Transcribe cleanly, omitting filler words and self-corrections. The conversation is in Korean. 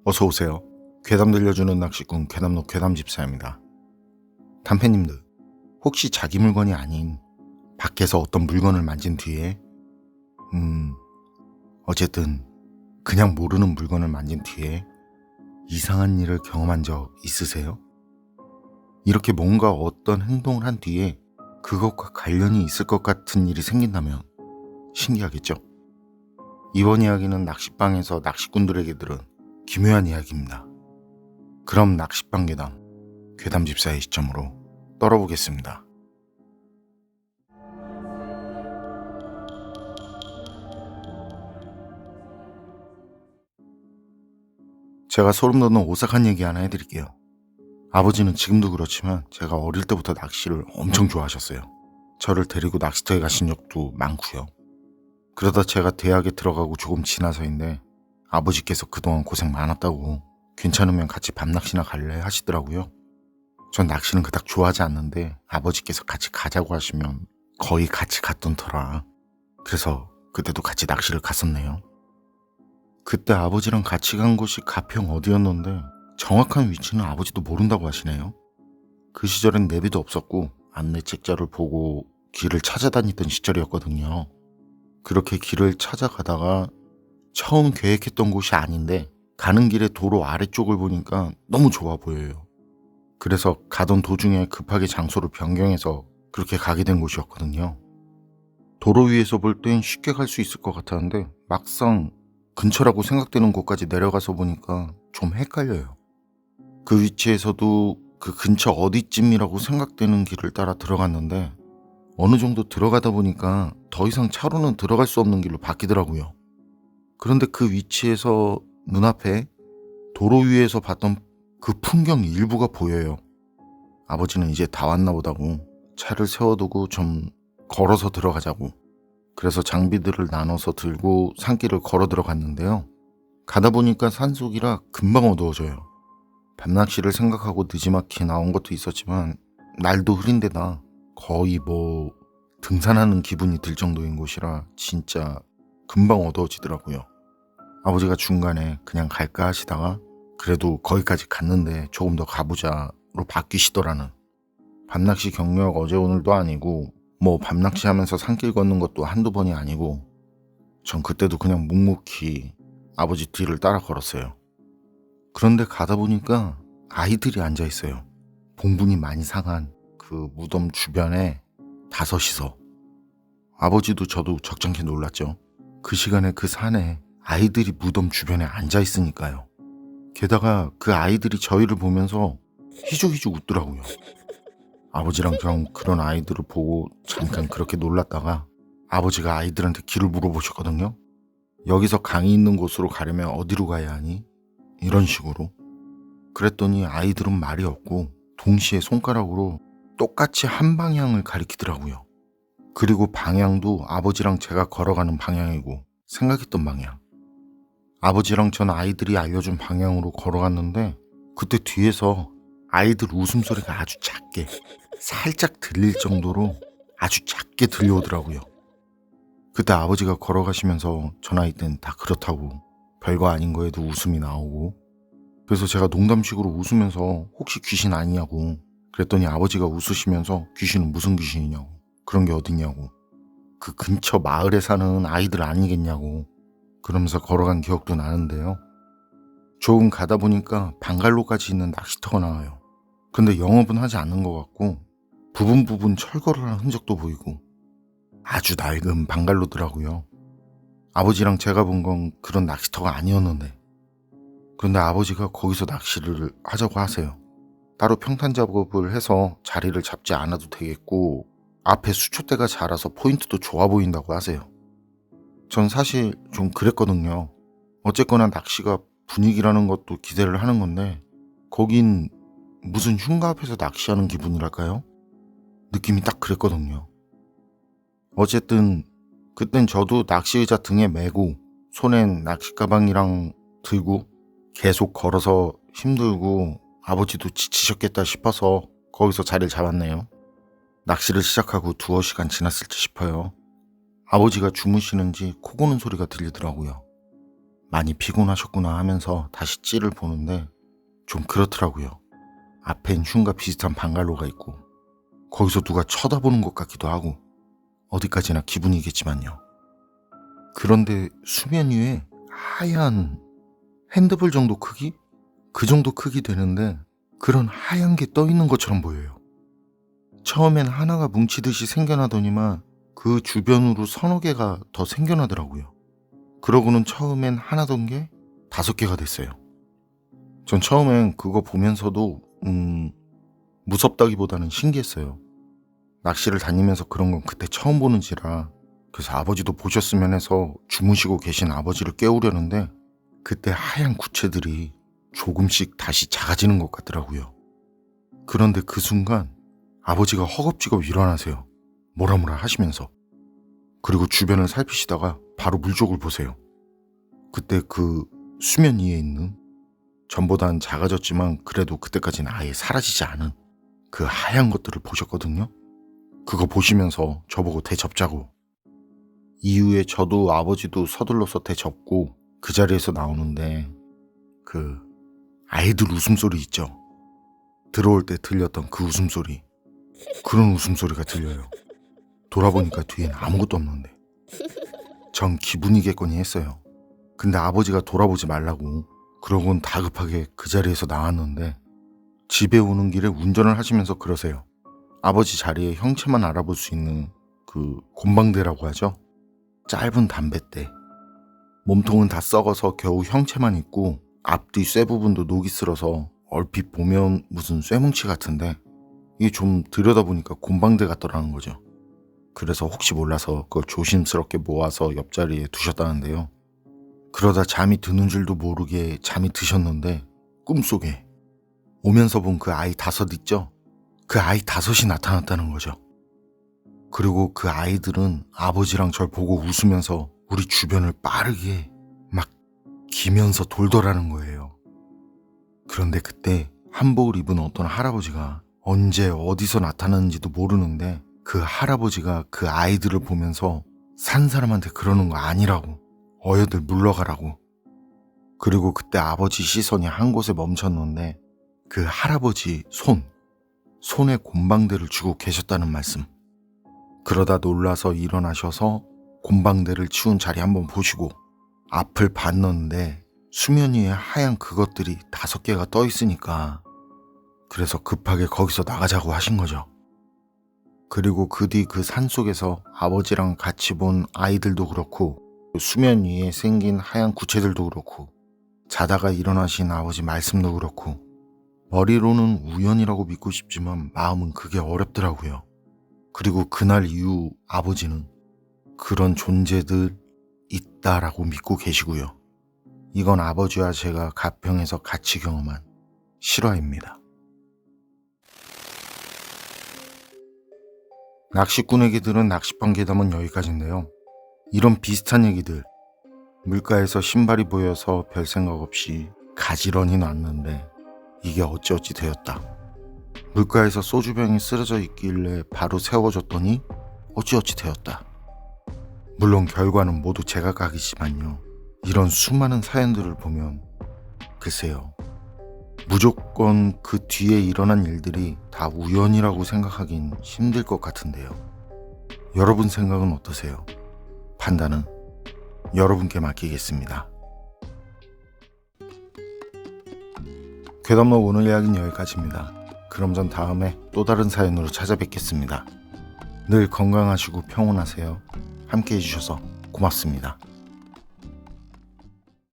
어서 오세요. 괴담 들려주는 낚시꾼 괴담로 괴담집사입니다. 단팬님들, 혹시 자기 물건이 아닌 밖에서 어떤 물건을 만진 뒤에 어쨌든 그냥 모르는 물건을 만진 뒤에 이상한 일을 경험한 적 있으세요? 이렇게 뭔가 어떤 행동을 한 뒤에 그것과 관련이 있을 것 같은 일이 생긴다면 신기하겠죠? 이번 이야기는 낚시방에서 낚시꾼들에게 들은 기묘한 이야기입니다. 그럼 낚시방 괴담, 괴담집사의 시점으로 떨어보겠습니다. 제가 소름 돋는 오싹한 얘기 하나 해드릴게요. 아버지는 지금도 그렇지만 제가 어릴 때부터 낚시를 엄청 좋아하셨어요. 저를 데리고 낚시터에 가신 적도 많고요. 그러다 제가 대학에 들어가고 조금 지나서인데 아버지께서 그동안 고생 많았다고 괜찮으면 같이 밤낚시나 갈래 하시더라고요. 전 낚시는 그닥 좋아하지 않는데 아버지께서 같이 가자고 하시면 거의 같이 갔던 터라. 그래서 그때도 같이 낚시를 갔었네요. 그때 아버지랑 같이 간 곳이 가평 어디였는데 정확한 위치는 아버지도 모른다고 하시네요. 그 시절엔 내비도 없었고 안내 책자를 보고 길을 찾아다니던 시절이었거든요. 그렇게 길을 찾아가다가 처음 계획했던 곳이 아닌데 가는 길에 도로 아래쪽을 보니까 너무 좋아 보여요. 그래서 가던 도중에 급하게 장소를 변경해서 그렇게 가게 된 곳이었거든요. 도로 위에서 볼 땐 쉽게 갈 수 있을 것 같았는데 막상 근처라고 생각되는 곳까지 내려가서 보니까 좀 헷갈려요. 그 위치에서도 그 근처 어디쯤이라고 생각되는 길을 따라 들어갔는데 어느 정도 들어가다 보니까 더 이상 차로는 들어갈 수 없는 길로 바뀌더라고요. 그런데 그 위치에서 눈앞에 도로 위에서 봤던 그 풍경 일부가 보여요. 아버지는 이제 다 왔나 보다고 차를 세워두고 좀 걸어서 들어가자고. 그래서 장비들을 나눠서 들고 산길을 걸어 들어갔는데요. 가다 보니까 산속이라 금방 어두워져요. 밤낚시를 생각하고 느지막이 나온 것도 있었지만 날도 흐린데다 거의 등산하는 기분이 들 정도인 곳이라 진짜 금방 어두워지더라고요. 아버지가 중간에 그냥 갈까 하시다가 그래도 거기까지 갔는데 조금 더 가보자로 바뀌시더라는. 밤낚시 경력 어제 오늘도 아니고 밤낚시 하면서 산길 걷는 것도 한두 번이 아니고 전 그때도 그냥 묵묵히 아버지 뒤를 따라 걸었어요. 그런데 가다 보니까 아이들이 앉아 있어요. 봉분이 많이 상한 그 무덤 주변에 다섯이서. 아버지도 저도 적잖게 놀랐죠. 그 시간에 그 산에 아이들이 무덤 주변에 앉아 있으니까요. 게다가 그 아이들이 저희를 보면서 희죽희죽 웃더라고요. 아버지랑 저랑 그런 아이들을 보고 잠깐 그렇게 놀랐다가 아버지가 아이들한테 길을 물어보셨거든요. 여기서 강이 있는 곳으로 가려면 어디로 가야 하니? 이런 식으로. 그랬더니 아이들은 말이 없고 동시에 손가락으로 똑같이 한 방향을 가리키더라고요. 그리고 방향도 아버지랑 제가 걸어가는 방향이고 생각했던 방향. 아버지랑 전 아이들이 알려준 방향으로 걸어갔는데 그때 뒤에서 아이들 웃음소리가 아주 작게 살짝 들릴 정도로 아주 작게 들려오더라고요. 그때 아버지가 걸어가시면서 전 아이 땐 다 그렇다고 별거 아닌 거에도 웃음이 나오고 그래서 제가 농담식으로 웃으면서 혹시 귀신 아니냐고 그랬더니 아버지가 웃으시면서 귀신은 무슨 귀신이냐고 그런 게 어딨냐고 그 근처 마을에 사는 아이들 아니겠냐고 그러면서 걸어간 기억도 나는데요. 조금 가다 보니까 방갈로까지 있는 낚시터가 나와요. 근데 영업은 하지 않는 것 같고 부분 철거를 한 흔적도 보이고 아주 낡은 방갈로더라고요. 아버지랑 제가 본 건 그런 낚시터가 아니었는데 그런데 아버지가 거기서 낚시를 하자고 하세요. 따로 평탄 작업을 해서 자리를 잡지 않아도 되겠고 앞에 수초대가 자라서 포인트도 좋아 보인다고 하세요. 전 사실 좀 그랬거든요. 어쨌거나 낚시가 분위기라는 것도 기대를 하는 건데 거긴 무슨 흉가 앞에서 낚시하는 기분이랄까요? 느낌이 딱 그랬거든요. 어쨌든 그땐 저도 낚시의자 등에 메고 손엔 낚시 가방이랑 들고 계속 걸어서 힘들고 아버지도 지치셨겠다 싶어서 거기서 자리를 잡았네요. 낚시를 시작하고 두어 시간 지났을지 싶어요. 아버지가 주무시는지 코 고는 소리가 들리더라고요. 많이 피곤하셨구나 하면서 다시 찌를 보는데 좀 그렇더라고요. 앞엔 흉가 비슷한 방갈로가 있고 거기서 누가 쳐다보는 것 같기도 하고 어디까지나 기분이겠지만요. 그런데 수면 위에 하얀 핸드볼 정도 크기? 그 정도 크기 되는데 그런 하얀 게 떠 있는 것처럼 보여요. 처음엔 하나가 뭉치듯이 생겨나더니만 그 주변으로 서너 개가 더 생겨나더라고요. 그러고는 처음엔 하나던 게 5개가 됐어요. 전 처음엔 그거 보면서도 무섭다기보다는 신기했어요. 낚시를 다니면서 그런 건 그때 처음 보는지라 그래서 아버지도 보셨으면 해서 주무시고 계신 아버지를 깨우려는데 그때 하얀 구체들이 조금씩 다시 작아지는 것 같더라고요. 그런데 그 순간 아버지가 허겁지겁 일어나세요. 뭐라 하시면서. 그리고 주변을 살피시다가 바로 물쪽을 보세요. 그때 그 수면 위에 있는 전보단 작아졌지만 그래도 그때까지는 아예 사라지지 않은 그 하얀 것들을 보셨거든요. 그거 보시면서 저보고 대접자고. 이후에 저도 아버지도 서둘러서 대접고 그 자리에서 나오는데 그 아이들 웃음소리 있죠. 들어올 때 들렸던 그 웃음소리. 그런 웃음소리가 들려요. 돌아보니까 뒤엔 아무것도 없는데. 전 기분이겠거니 했어요. 근데 아버지가 돌아보지 말라고 그러곤 다급하게 그 자리에서 나왔는데 집에 오는 길에 운전을 하시면서 그러세요. 아버지 자리에 형체만 알아볼 수 있는 그 곰방대라고 하죠. 짧은 담뱃대. 몸통은 다 썩어서 겨우 형체만 있고 앞뒤 쇠 부분도 녹이 슬어서 얼핏 보면 무슨 쇠뭉치 같은데 이게 좀 들여다보니까 곰방대 같더라는 거죠. 그래서 혹시 몰라서 그걸 조심스럽게 모아서 옆자리에 두셨다는데요. 그러다 잠이 드는 줄도 모르게 잠이 드셨는데 꿈속에 오면서 본 그 아이 5 있죠? 그 아이 5이 나타났다는 거죠. 그리고 그 아이들은 아버지랑 절 보고 웃으면서 우리 주변을 빠르게 막 기면서 돌더라는 거예요. 그런데 그때 한복을 입은 어떤 할아버지가 언제 어디서 나타났는지도 모르는데 그 할아버지가 그 아이들을 보면서 산 사람한테 그러는 거 아니라고, 어여들 물러가라고. 그리고 그때 아버지 시선이 한 곳에 멈췄는데 그 할아버지 손에 곰방대를 쥐고 계셨다는 말씀. 그러다 놀라서 일어나셔서 곰방대를 치운 자리 한번 보시고 앞을 봤는데 수면 위에 하얀 그것들이 5개가 떠 있으니까 그래서 급하게 거기서 나가자고 하신 거죠. 그리고 그 뒤 그 산속에서 아버지랑 같이 본 아이들도 그렇고 수면 위에 생긴 하얀 구체들도 그렇고 자다가 일어나신 아버지 말씀도 그렇고 머리로는 우연이라고 믿고 싶지만 마음은 그게 어렵더라고요. 그리고 그날 이후 아버지는 그런 존재들 있다라고 믿고 계시고요. 이건 아버지와 제가 가평에서 같이 경험한 실화입니다. 낚시꾼 얘기들은 낚시방 괴담은 여기까지인데요. 이런 비슷한 얘기들, 물가에서 신발이 보여서 별 생각 없이 가지런히 놨는데 이게 어찌어찌 되었다. 물가에서 소주병이 쓰러져 있길래 바로 세워줬더니 어찌어찌 되었다. 물론 결과는 모두 제각각이지만요. 이런 수많은 사연들을 보면 글쎄요. 무조건 그 뒤에 일어난 일들이 다 우연이라고 생각하긴 힘들 것 같은데요. 여러분 생각은 어떠세요? 판단은 여러분께 맡기겠습니다. 괴담록 오늘 이야기는 여기까지입니다. 그럼 전 다음에 또 다른 사연으로 찾아뵙겠습니다. 늘 건강하시고 평온하세요. 함께 해주셔서 고맙습니다.